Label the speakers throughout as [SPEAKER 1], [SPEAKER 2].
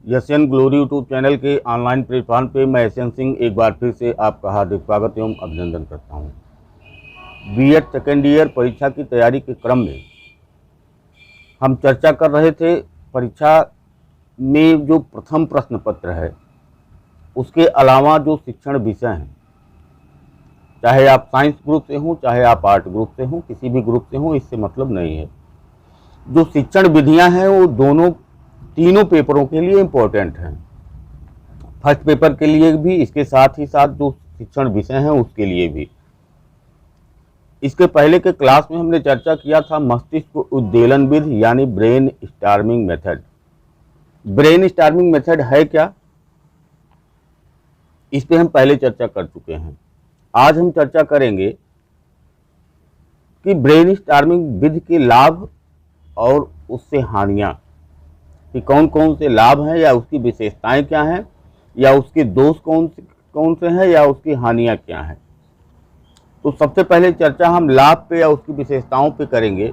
[SPEAKER 1] Asian glory YouTube channel के online platform पे मैं एशियन सिंह एक बार फिर से आपका हार्दिक स्वागत एवं अभिनंदन करता हूँ। बीएड सेकेंड ईयर परीक्षा की तैयारी के क्रम में हम चर्चा कर रहे थे परीक्षा में जो प्रथम प्रश्न पत्र है उसके अलावा जो शिक्षण विषय हैं, चाहे आप साइंस ग्रुप से हों चाहे आप आर्ट ग्रुप से हों, किसी भी ग्रुप से हों, इससे मतलब नहीं है। जो शिक्षण विधियां हैं वो तीनों पेपरों के लिए इम्पोर्टेंट हैं। फर्स्ट पेपर के लिए भी, इसके साथ ही साथ जो शिक्षण विषय हैं उसके लिए भी। इसके पहले के क्लास में हमने चर्चा किया था मस्तिष्क उद्दीलन विधि यानी brain storming method. Brain storming method है क्या, इस पे हम पहले चर्चा कर चुके हैं। आज हम चर्चा करेंगे कि ब्रेन स्टॉर्मिंग विधि के लाभ और उससे हानियां, कि कौन कौन से लाभ हैं या उसकी विशेषताएं क्या हैं, या उसके दोष कौन से हैं, या उसकी हानियां क्या हैं। तो सबसे पहले चर्चा हम लाभ पे या उसकी विशेषताओं पे करेंगे।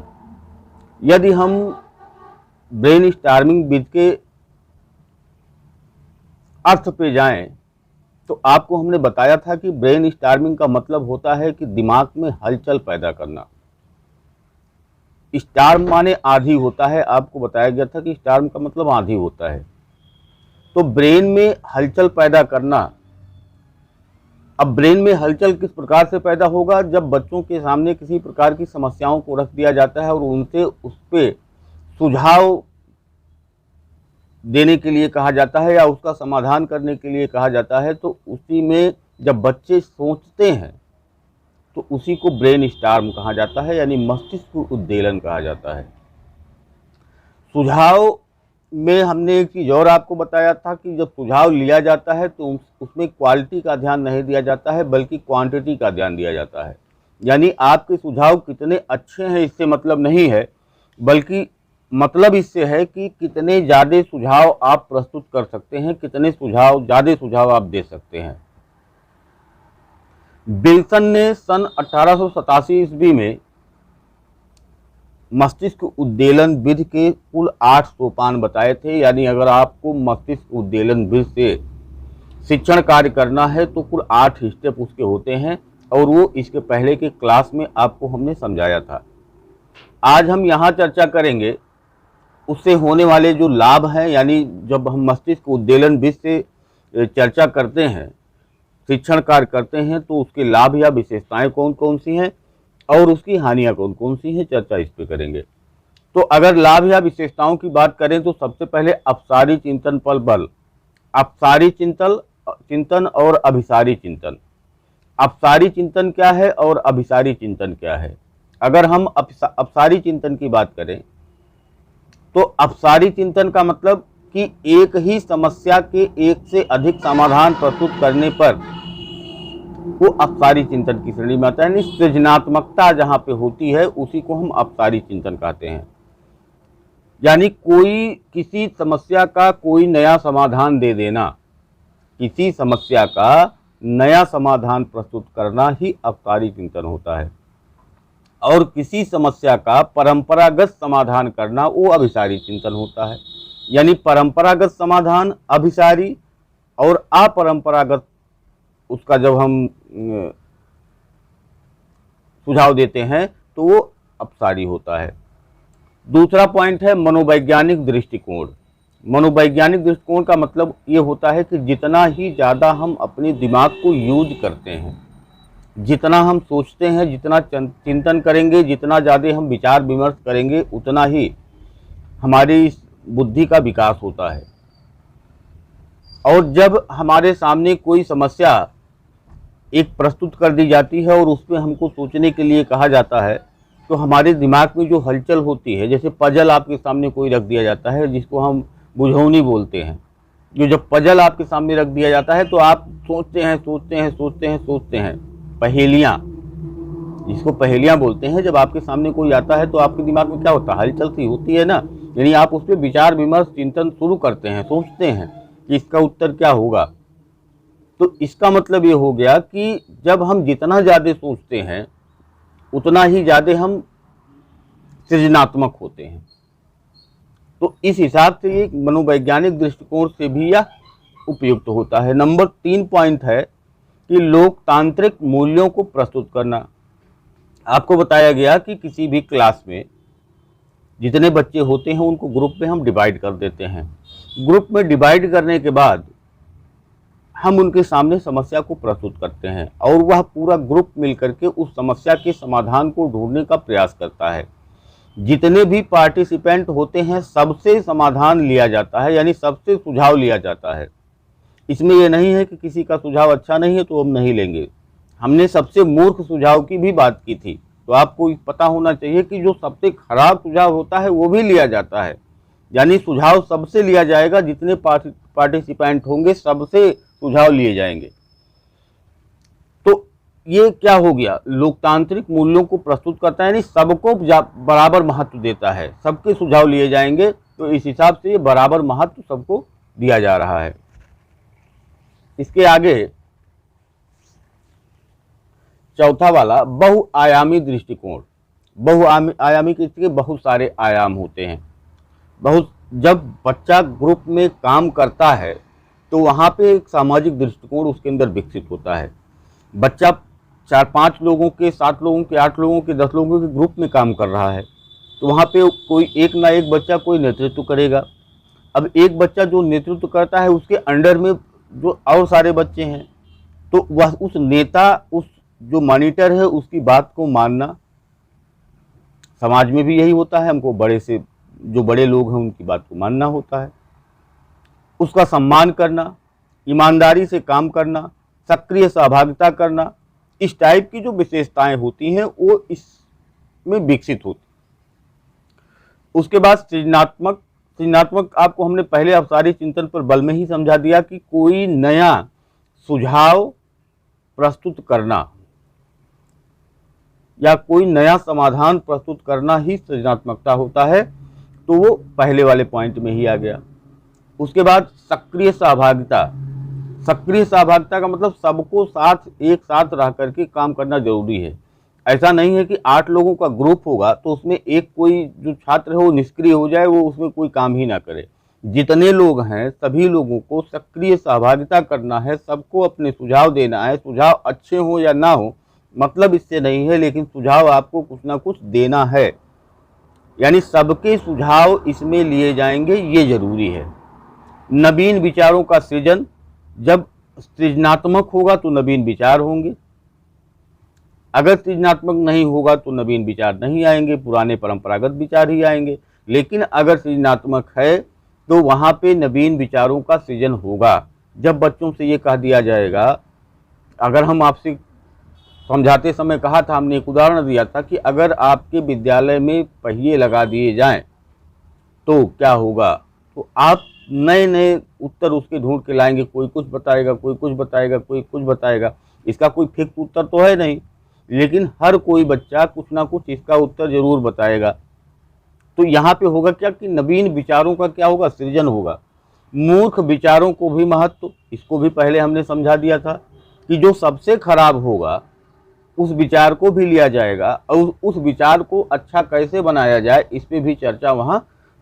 [SPEAKER 1] यदि हम ब्रेन स्टॉर्मिंग विधि के अर्थ पे जाएं तो आपको हमने बताया था कि ब्रेन स्टॉर्मिंग का मतलब होता है कि दिमाग में हलचल पैदा करना। स्टॉर्म माने आंधी होता है, आपको बताया गया था कि स्टॉर्म का मतलब आंधी होता है। तो ब्रेन में हलचल पैदा करना। अब ब्रेन में हलचल किस प्रकार से पैदा होगा, जब बच्चों के सामने किसी प्रकार की समस्याओं को रख दिया जाता है और उनसे उस पर सुझाव देने के लिए कहा जाता है या उसका समाधान करने के लिए कहा जाता है, तो उसी में जब बच्चे सोचते हैं तो उसी को ब्रेन स्टॉर्म कहा जाता है, यानी मस्तिष्क उद्दीलन कहा जाता है। सुझाव में हमने एक चीज़ और आपको बताया था कि जब सुझाव लिया जाता है तो उसमें क्वालिटी का ध्यान नहीं दिया जाता है बल्कि क्वांटिटी का ध्यान दिया जाता है। यानी आपके सुझाव कितने अच्छे हैं इससे मतलब नहीं है, बल्कि मतलब इससे है कि कितने ज़्यादा सुझाव आप प्रस्तुत कर सकते हैं, कितने ज़्यादा सुझाव आप दे सकते हैं। विल्सन ने सन 1887 ईस्वी में मस्तिष्क उद्दीलन विधि के कुल 8 सोपान बताए थे। यानी अगर आपको मस्तिष्क उद्दीलन विधि से शिक्षण कार्य करना है तो कुल 8 स्टेप उसके होते हैं, और वो इसके पहले के क्लास में आपको हमने समझाया था। आज हम यहाँ चर्चा करेंगे उससे होने वाले जो लाभ हैं, यानी जब हम मस्तिष्क उद्दीलन विधि से चर्चा करते हैं, शिक्षण कार्य करते हैं, तो उसके लाभ या विशेषताएं कौन कौन सी हैं और उसकी हानियां कौन कौन सी हैं, चर्चा इस पे करेंगे। तो अगर लाभ या विशेषताओं की बात करें तो सबसे पहले अपसारी चिंतन पर बल। अपसारी चिंतन और अभिसारी चिंतन। अपसारी चिंतन क्या है और अभिसारी चिंतन क्या है। अगर हम अपसारी चिंतन की बात करें तो अपसारी चिंतन का मतलब कि एक ही समस्या के एक से अधिक समाधान प्रस्तुत करने पर वो अपसारी चिंतन की श्रेणी में आता है। यानी सृजनात्मकता जहाँ पे होती है उसी को हम अपसारी चिंतन कहते हैं। यानी किसी समस्या का कोई नया समाधान दे देना, किसी समस्या का नया समाधान प्रस्तुत करना ही अपसारी चिंतन होता है, और किसी समस्या का परंपरागत समाधान करना वो अभिसारी चिंतन होता है। यानी परंपरागत समाधान अभिसारी और अपरंपरागत उसका जब हम सुझाव देते हैं तो वो अपसारी होता है। दूसरा पॉइंट है मनोवैज्ञानिक दृष्टिकोण। मनोवैज्ञानिक दृष्टिकोण का मतलब ये होता है कि जितना ही ज़्यादा हम अपने दिमाग को यूज करते हैं, जितना हम सोचते हैं, जितना चिंतन करेंगे, जितना ज़्यादा हम विचार विमर्श करेंगे, उतना ही हमारी बुद्धि का विकास होता है। और जब हमारे सामने कोई समस्या एक प्रस्तुत कर दी जाती है और उस पर हमको सोचने के लिए कहा जाता है, तो हमारे दिमाग में जो हलचल होती है, जैसे पजल आपके सामने कोई रख दिया जाता है जिसको हम बुझौनी बोलते हैं, जो जब पजल आपके सामने रख दिया जाता है तो आप सोचते हैं पहेलियाँ, जिसको पहेलियाँ बोलते हैं। जब आपके सामने कोई आता है तो आपके दिमाग में क्या होता है, हलचल सी होती है ना। यानी आप उस पर विचार विमर्श चिंतन शुरू करते हैं, सोचते हैं कि इसका उत्तर क्या होगा। तो इसका मतलब ये हो गया कि जब हम जितना ज़्यादा सोचते हैं उतना ही ज़्यादा हम सृजनात्मक होते हैं। तो इस हिसाब से ये मनोवैज्ञानिक दृष्टिकोण से भी यह उपयुक्त होता है। नंबर 3 पॉइंट है कि लोकतांत्रिक मूल्यों को प्रस्तुत करना। आपको बताया गया कि किसी भी क्लास में जितने बच्चे होते हैं उनको ग्रुप में हम डिवाइड कर देते हैं। ग्रुप में डिवाइड करने के बाद हम उनके सामने समस्या को प्रस्तुत करते हैं और वह पूरा ग्रुप मिलकर के उस समस्या के समाधान को ढूंढने का प्रयास करता है। जितने भी पार्टिसिपेंट होते हैं सबसे समाधान लिया जाता है, यानी सबसे सुझाव लिया जाता है। इसमें यह नहीं है कि किसी का सुझाव अच्छा नहीं है तो हम नहीं लेंगे। हमने सबसे मूर्ख सुझाव की भी बात की थी, तो आपको पता होना चाहिए कि जो सबसे खराब सुझाव होता है वो भी लिया जाता है, यानी सुझाव सबसे लिया जाएगा। जितने पार्टिसिपेंट होंगे सबसे सुझाव लिए जाएंगे। तो ये क्या हो गया, लोकतांत्रिक मूल्यों को प्रस्तुत करता है, यानी सबको बराबर महत्व देता है, सबके सुझाव लिए जाएंगे। तो इस हिसाब से ये बराबर महत्व सबको दिया जा रहा है। इसके आगे चौथा वाला बहुआयामी दृष्टिकोण। बहुआयामी के बहुत सारे आयाम होते हैं। जब बच्चा ग्रुप में काम करता है तो वहाँ पे एक सामाजिक दृष्टिकोण उसके अंदर विकसित होता है। बच्चा 4-5 लोगों के, 7 लोगों के, 8 लोगों के, 10 लोगों के ग्रुप में काम कर रहा है, तो वहाँ पे कोई एक ना एक बच्चा कोई नेतृत्व करेगा। अब एक बच्चा जो नेतृत्व करता है उसके अंडर में जो और सारे बच्चे हैं, तो वह उस नेता, उस जो मॉनिटर है उसकी बात को मानना। समाज में भी यही होता है, हमको बड़े से जो बड़े लोग हैं उनकी बात को मानना होता है। उसका सम्मान करना, ईमानदारी से काम करना, सक्रिय सहभागिता करना, इस टाइप की जो विशेषताएं होती हैं वो इसमें विकसित होती। उसके बाद सृजनात्मक आपको हमने पहले अवसारी चिंतन पर बल में ही समझा दिया कि कोई नया सुझाव प्रस्तुत करना या कोई नया समाधान प्रस्तुत करना ही सृजनात्मकता होता है। तो वो पहले वाले पॉइंट में ही आ गया। उसके बाद सक्रिय सहभागिता। सक्रिय सहभागिता का मतलब सबको एक साथ रह करके काम करना जरूरी है। ऐसा नहीं है कि 8 लोगों का ग्रुप होगा तो उसमें एक कोई जो छात्र है वो निष्क्रिय हो जाए, वो उसमें कोई काम ही ना करे। जितने लोग हैं सभी लोगों को सक्रिय सहभागिता करना है, सबको अपने सुझाव देना है। सुझाव अच्छे हो या ना हो मतलब इससे नहीं है, लेकिन सुझाव आपको कुछ ना कुछ देना है, यानी सबके सुझाव इसमें लिए जाएंगे, ये जरूरी है। नवीन विचारों का सृजन। जब सृजनात्मक होगा तो नवीन विचार होंगे, अगर सृजनात्मक नहीं होगा तो नवीन विचार नहीं आएंगे, पुराने परंपरागत विचार ही आएंगे। लेकिन अगर सृजनात्मक है तो वहाँ पे नवीन विचारों का सृजन होगा। जब बच्चों से ये कह दिया जाएगा, अगर हम आपसे समझाते समय कहा था, हमने एक उदाहरण दिया था कि अगर आपके विद्यालय में पहिए लगा दिए जाएं तो क्या होगा, तो आप नए नए उत्तर उसके ढूंढ के लाएंगे। कोई कुछ बताएगा, कोई कुछ बताएगा, कोई कुछ बताएगा। इसका कोई फिक्स उत्तर तो है नहीं, लेकिन हर कोई बच्चा कुछ ना कुछ इसका उत्तर जरूर बताएगा। तो यहाँ पे होगा क्या कि नवीन विचारों का क्या होगा, सृजन होगा। मूर्ख विचारों को भी महत्व, इसको भी पहले हमने समझा दिया था कि जो सबसे खराब होगा उस विचार को भी लिया जाएगा और उस विचार को अच्छा कैसे बनाया जाए इस पे भी चर्चा वहाँ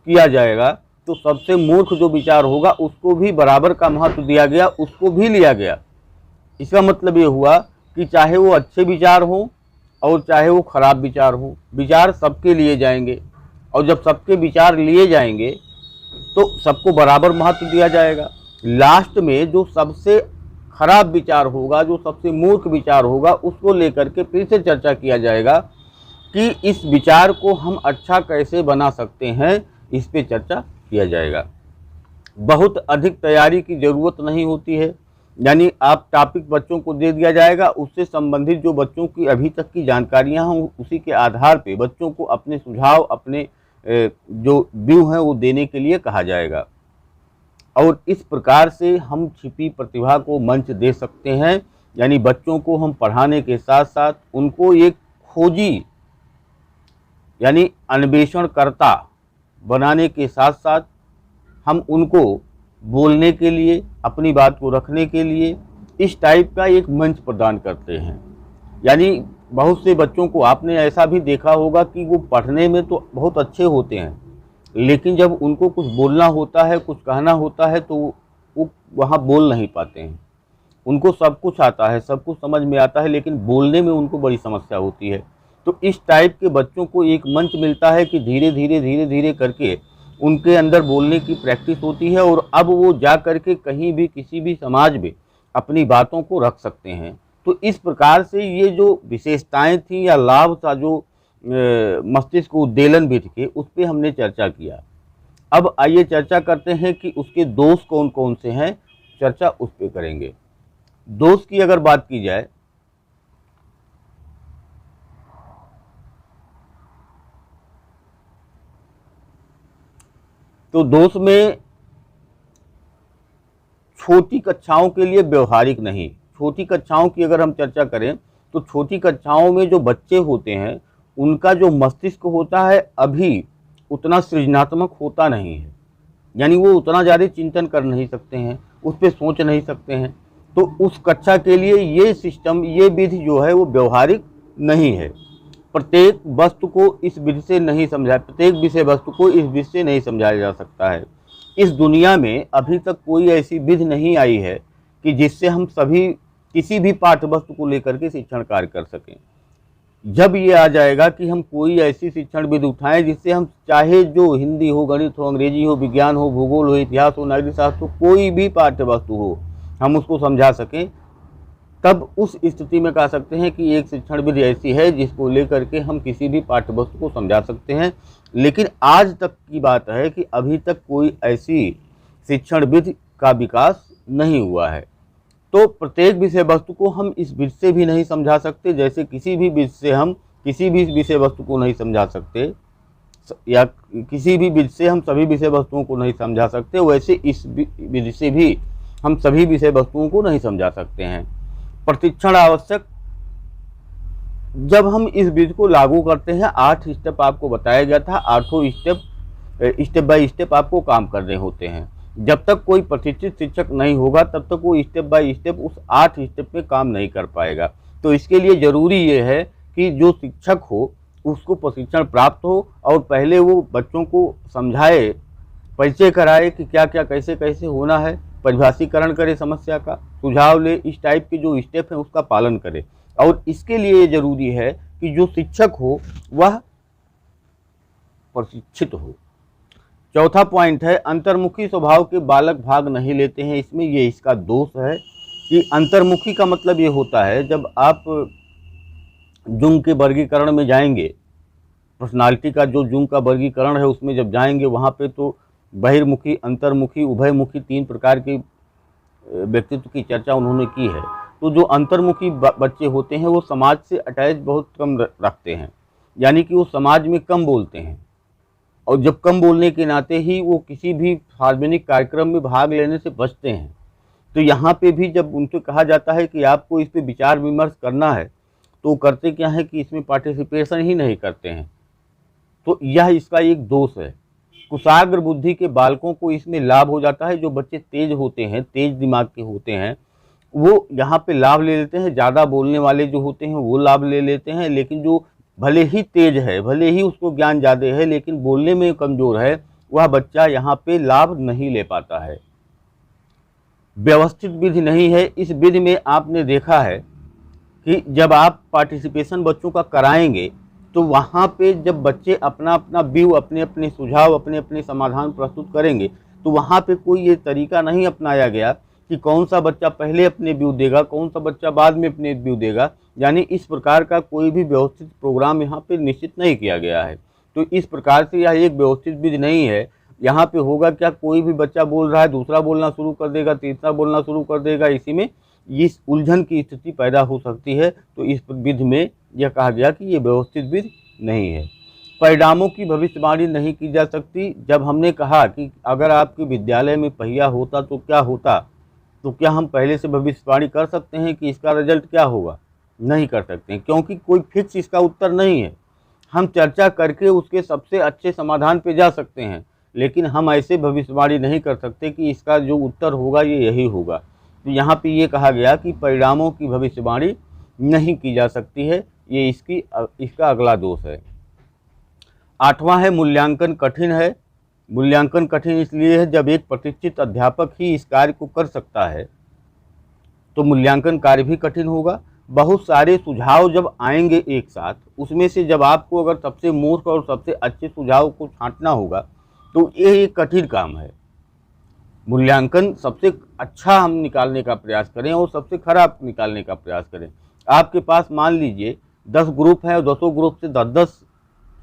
[SPEAKER 1] किया जाएगा। तो सबसे मूर्ख जो विचार होगा उसको भी बराबर का महत्व दिया गया, उसको भी लिया गया। इसका मतलब ये हुआ कि चाहे वो अच्छे विचार हो और चाहे वो खराब विचार हो, विचार सबके लिए जाएंगे। और जब सबके विचार लिए जाएंगे तो सबको बराबर महत्व दिया जाएगा। लास्ट में जो सबसे खराब विचार होगा, जो सबसे मूर्ख विचार होगा, उसको लेकर के फिर से चर्चा किया जाएगा कि इस विचार को हम अच्छा कैसे बना सकते हैं, इस पे चर्चा किया जाएगा। बहुत अधिक तैयारी की ज़रूरत नहीं होती है, यानी आप टॉपिक बच्चों को दे दिया जाएगा, उससे संबंधित जो बच्चों की अभी तक की जानकारियां हों उसी के आधार पे बच्चों को अपने सुझाव, अपने जो व्यू हैं वो देने के लिए कहा जाएगा। और इस प्रकार से हम छिपी प्रतिभा को मंच दे सकते हैं, यानी बच्चों को हम पढ़ाने के साथ साथ उनको एक खोजी यानी अन्वेषणकर्ता बनाने के साथ साथ हम उनको बोलने के लिए, अपनी बात को रखने के लिए इस टाइप का एक मंच प्रदान करते हैं। यानी बहुत से बच्चों को आपने ऐसा भी देखा होगा कि वो पढ़ने में तो बहुत अच्छे होते हैं, लेकिन जब उनको कुछ बोलना होता है, कुछ कहना होता है, तो वो वहाँ बोल नहीं पाते हैं। उनको सब कुछ आता है, सब कुछ समझ में आता है, लेकिन बोलने में उनको बड़ी समस्या होती है। तो इस टाइप के बच्चों को एक मंच मिलता है कि धीरे धीरे करके उनके अंदर बोलने की प्रैक्टिस होती है, और अब वो जा करके कहीं भी किसी भी समाज में अपनी बातों को रख सकते हैं। तो इस प्रकार से ये जो विशेषताएं थी या लाभ था जो मस्तिष्क उद्दीलन विधि के, उस पर हमने चर्चा किया। अब आइए चर्चा करते हैं कि उसके दोष कौन कौन से हैं, चर्चा उस पर करेंगे। दोष की अगर बात की जाए तो दोष में छोटी कक्षाओं के लिए व्यवहारिक नहीं। छोटी कक्षाओं की अगर हम चर्चा करें तो छोटी कक्षाओं में जो बच्चे होते हैं उनका जो मस्तिष्क होता है अभी उतना सृजनात्मक होता नहीं है, यानी वो उतना ज़्यादा चिंतन कर नहीं सकते हैं, उस पर सोच नहीं सकते हैं। तो उस कक्षा के लिए ये सिस्टम, ये विधि जो है वो व्यवहारिक नहीं है। प्रत्येक वस्तु को इस विधि से नहीं समझा, प्रत्येक विषय वस्तु को इस विधि से नहीं समझाया जा सकता है। इस दुनिया में अभी तक कोई ऐसी विधि नहीं आई है कि जिससे हम सभी किसी भी पाठ्य वस्तु को लेकर के शिक्षण कार्य कर सकें। जब ये आ जाएगा कि हम कोई ऐसी शिक्षण विधि उठाएं जिससे हम चाहे जो हिंदी हो, गणित हो, अंग्रेजी हो, विज्ञान हो, भूगोल हो, इतिहास हो, नागरिक शास्त्र हो, कोई भी पाठ्य वस्तु हो, हम उसको समझा सकें, तब उस स्थिति में कह सकते हैं कि एक शिक्षण विधि ऐसी है जिसको लेकर के हम किसी भी पाठ्य वस्तु को समझा सकते हैं। लेकिन आज तक की बात है कि अभी तक कोई ऐसी शिक्षण विधि का विकास नहीं हुआ है। तो प्रत्येक विषय वस्तु को हम इस विधि से भी नहीं समझा सकते, जैसे किसी भी विधि से हम किसी भी विषय वस्तु को नहीं समझा सकते, या किसी भी विधि से हम सभी विषय वस्तुओं को नहीं समझा सकते, वैसे इस विधि से भी हम सभी विषय वस्तुओं को नहीं समझा सकते हैं। प्रशिक्षण आवश्यक। जब हम इस विधि को लागू करते हैं, 8 स्टेप आपको बताया गया था, 8 स्टेप बाय स्टेप आपको काम करने होते हैं। जब तक कोई प्रशिक्षित शिक्षक नहीं होगा तब तक वो स्टेप बाय स्टेप उस 8 स्टेप में काम नहीं कर पाएगा। तो इसके लिए ज़रूरी ये है कि जो शिक्षक हो उसको प्रशिक्षण प्राप्त हो और पहले वो बच्चों को समझाए, परिचय कराए कि क्या क्या कैसे कैसे होना है, परिभाषीकरण करे, समस्या का सुझाव ले, इस टाइप के जो स्टेप हैं उसका पालन करे। और इसके लिए ये जरूरी है कि जो शिक्षक हो वह प्रशिक्षित हो। चौथा पॉइंट है, अंतर्मुखी स्वभाव के बालक भाग नहीं लेते हैं। इसमें ये इसका दोष है कि अंतर्मुखी का मतलब ये होता है, जब आप जुंग के वर्गीकरण में जाएंगे, पर्सनालिटी का जो जुंग का वर्गीकरण है उसमें जब जाएंगे वहाँ पे तो बहिर्मुखी, अंतर्मुखी, उभयमुखी 3 प्रकार के व्यक्तित्व की चर्चा उन्होंने की है। तो जो अंतर्मुखी बच्चे होते हैं वो समाज से अटैच बहुत कम रखते हैं, यानी कि वो समाज में कम बोलते हैं, और जब कम बोलने के नाते ही वो किसी भी सार्वजनिक कार्यक्रम में भाग लेने से बचते हैं। तो यहाँ पे भी जब उनसे कहा जाता है कि आपको इस पे विचार विमर्श करना है, तो वो करते क्या है कि इसमें पार्टिसिपेशन ही नहीं करते हैं। तो यह इसका एक दोष है। कुशाग्र बुद्धि के बालकों को इसमें लाभ हो जाता है। जो बच्चे तेज होते हैं, तेज दिमाग के होते हैं, वो यहाँ पे लाभ ले लेते हैं। ज़्यादा बोलने वाले जो होते हैं वो लाभ ले लेते हैं, लेकिन जो भले ही तेज है, भले ही उसको ज्ञान ज़्यादा है, लेकिन बोलने में कमज़ोर है, वह बच्चा यहाँ पे लाभ नहीं ले पाता है। व्यवस्थित विधि नहीं है। इस विधि में आपने देखा है कि जब आप पार्टिसिपेशन बच्चों का कराएंगे तो वहाँ पे जब बच्चे अपना अपना व्यू, अपने अपने सुझाव, अपने अपने समाधान प्रस्तुत करेंगे, तो वहाँ पे कोई ये तरीका नहीं अपनाया गया कि कौन सा बच्चा पहले अपने व्यू देगा, कौन सा बच्चा बाद में अपने व्यू देगा। यानी इस प्रकार का कोई भी व्यवस्थित प्रोग्राम यहाँ पे निश्चित नहीं किया गया है। तो इस प्रकार से यह एक व्यवस्थित विधि नहीं है। यहाँ पे होगा क्या, कोई भी बच्चा बोल रहा है, दूसरा बोलना शुरू कर देगा, तीसरा बोलना शुरू कर देगा, इसी में इस उलझन की स्थिति पैदा हो सकती है। तो इस विधि में यह कहा गया कि ये व्यवस्थित विधि नहीं है। परिणामों की भविष्यवाणी नहीं की जा सकती। जब हमने कहा कि अगर आपके विद्यालय में पहिया होता तो क्या होता, तो क्या हम पहले से भविष्यवाणी कर सकते हैं कि इसका रिजल्ट क्या होगा? नहीं कर सकते, क्योंकि कोई फिक्स इसका उत्तर नहीं है। हम चर्चा करके उसके सबसे अच्छे समाधान पे जा सकते हैं, लेकिन हम ऐसे भविष्यवाणी नहीं कर सकते कि इसका जो उत्तर होगा ये यही होगा। तो यहाँ पे ये कहा गया कि परिणामों की भविष्यवाणी नहीं की जा सकती है। ये इसका अगला दोष है। 8वां है, मूल्यांकन कठिन है। मूल्यांकन कठिन इसलिए है जब एक प्रतिष्ठित अध्यापक ही इस कार्य को कर सकता है तो मूल्यांकन कार्य भी कठिन होगा। बहुत सारे सुझाव जब आएंगे एक साथ, उसमें से जब आपको अगर सबसे मूर्ख और सबसे अच्छे सुझाव को छांटना होगा तो ये एक कठिन काम है। मूल्यांकन सबसे अच्छा हम निकालने का प्रयास करें और सबसे खराब निकालने का प्रयास करें। आपके पास मान लीजिए 10 ग्रुप हैं और 10 ग्रुप से 10-10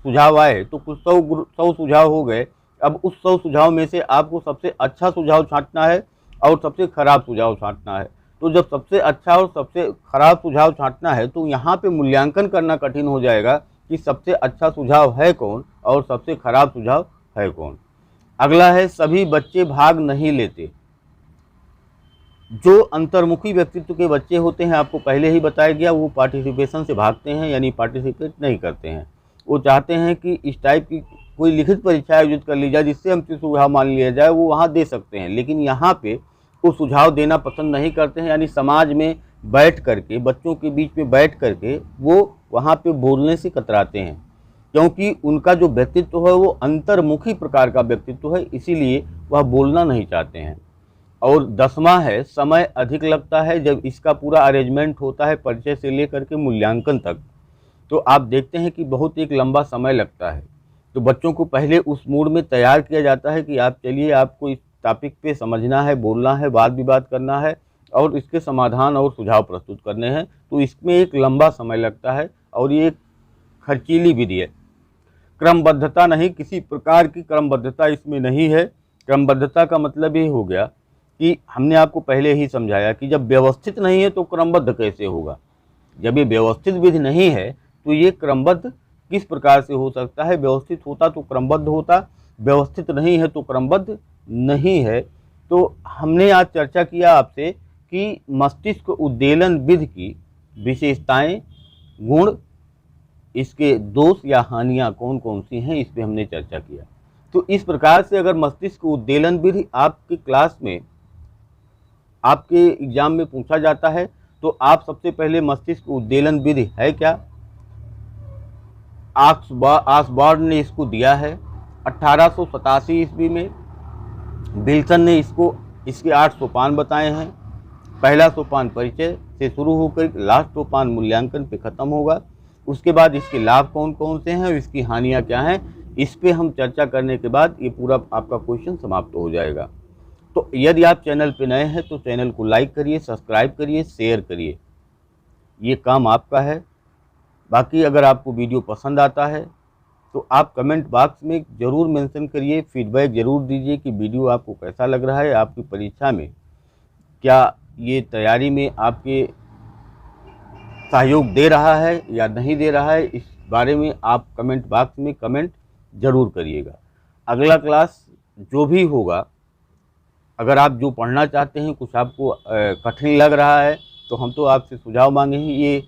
[SPEAKER 1] सुझाव आए तो कुछ 100 सुझाव हो गए। अब उस 100 सुझाव में से आपको सबसे अच्छा सुझाव छांटना है और सबसे खराब सुझाव छांटना है। तो जब सबसे अच्छा और सबसे खराब सुझाव छांटना है तो यहाँ पे मूल्यांकन करना कठिन हो जाएगा कि सबसे अच्छा सुझाव है कौन और सबसे खराब सुझाव है कौन। अगला है सभी बच्चे भाग नहीं लेते। जो अंतर्मुखी व्यक्तित्व के बच्चे होते हैं, आपको पहले ही बताया गया, वो पार्टिसिपेशन से भागते हैं, यानी पार्टिसिपेट नहीं करते हैं। वो चाहते हैं कि इस टाइप की कोई लिखित परीक्षा आयोजित कर ली जाए जिससे हमसे सुझाव मान लिया जाए, वो वहाँ दे सकते हैं। लेकिन यहाँ पे वो सुझाव देना पसंद नहीं करते हैं, यानी समाज में बैठ करके, बच्चों के बीच में बैठ करके वो वहाँ पे बोलने से कतराते हैं, क्योंकि उनका जो व्यक्तित्व है वो अंतर्मुखी प्रकार का व्यक्तित्व है, इसीलिए वह बोलना नहीं चाहते हैं। और 10वां है समय अधिक लगता है। जब इसका पूरा अरेंजमेंट होता है परिचय से लेकर के मूल्यांकन तक, तो आप देखते हैं कि बहुत एक लंबा समय लगता है। तो बच्चों को पहले उस मूड में तैयार किया जाता है कि आप चलिए, आपको इस टॉपिक पे समझना है, बोलना है, वाद विवाद करना है और इसके समाधान और सुझाव प्रस्तुत करने हैं। तो इसमें एक लंबा समय लगता है और ये एक खर्चीली विधि है। क्रमबद्धता नहीं, किसी प्रकार की क्रमबद्धता इसमें नहीं है। क्रमबद्धता का मतलब ये हो गया कि हमने आपको पहले ही समझाया कि जब व्यवस्थित नहीं है तो क्रमबद्ध कैसे होगा। जब ये व्यवस्थित विधि नहीं है तो ये क्रमबद्ध किस प्रकार से हो सकता है। व्यवस्थित होता तो क्रमबद्ध होता, व्यवस्थित नहीं है तो क्रमबद्ध नहीं है। तो हमने आज चर्चा किया आपसे कि मस्तिष्क उद्दीलन विधि की विशेषताएं, गुण, इसके दोष या हानियां कौन कौन सी हैं, इस पे हमने चर्चा किया। तो इस प्रकार से अगर मस्तिष्क उद्दीलन विधि आपकी क्लास में, आपके एग्जाम में पूछा जाता है तो आप सबसे पहले मस्तिष्क उद्दीलन विधि है क्या, आसबर्न ने इसको दिया है 1887 ईस्वी में। विल्सन ने इसके 8 सोपान बताए हैं। पहला सोपान परिचय से शुरू होकर लास्ट सोपान मूल्यांकन पे खत्म होगा। उसके बाद इसके लाभ कौन कौन से हैं और इसकी हानियां क्या हैं, इस पे हम चर्चा करने के बाद ये पूरा आपका क्वेश्चन समाप्त हो जाएगा। तो यदि आप चैनल पे नए हैं तो चैनल को लाइक करिए, सब्सक्राइब करिए, शेयर करिए, ये काम आपका है। बाकी अगर आपको वीडियो पसंद आता है तो आप कमेंट बॉक्स में ज़रूर मेंशन करिए, फीडबैक ज़रूर दीजिए कि वीडियो आपको कैसा लग रहा है, आपकी परीक्षा में क्या ये तैयारी में आपके सहयोग दे रहा है या नहीं दे रहा है। इस बारे में आप कमेंट बॉक्स में कमेंट ज़रूर करिएगा। अगला क्लास जो भी होगा, अगर आप जो पढ़ना चाहते हैं, कुछ आपको कठिन लग रहा है तो हम तो आपसे सुझाव मांगेंगे। ये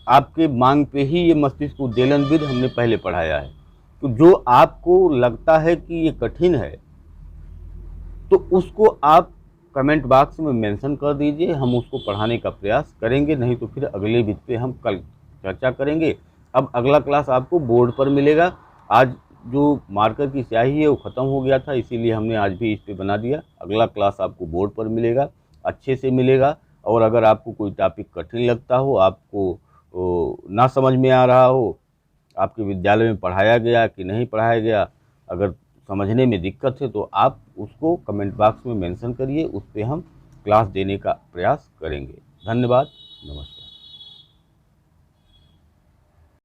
[SPEAKER 1] आपके मांग पे ही ये मस्तिष्क उद्दीलन विधि हमने पहले पढ़ाया है। तो जो आपको लगता है कि ये कठिन है तो उसको आप कमेंट बॉक्स में मेंशन कर दीजिए, हम उसको पढ़ाने का प्रयास करेंगे। नहीं तो फिर अगले विधि पे हम कल चर्चा करेंगे। अब अगला क्लास आपको बोर्ड पर मिलेगा। आज जो मार्कर की स्याही है वो ख़त्म हो गया था, इसीलिए हमने आज भी इस पे बना दिया। अगला क्लास आपको बोर्ड पर मिलेगा, अच्छे से मिलेगा। और अगर आपको कोई टॉपिक कठिन लगता हो, आपको ना समझ में आ रहा हो, आपके विद्यालय में पढ़ाया गया कि नहीं पढ़ाया गया, अगर समझने में दिक्कत है तो आप उसको कमेंट बॉक्स में मेंशन करिए, उस पर हम क्लास देने का प्रयास करेंगे। धन्यवाद, नमस्कार।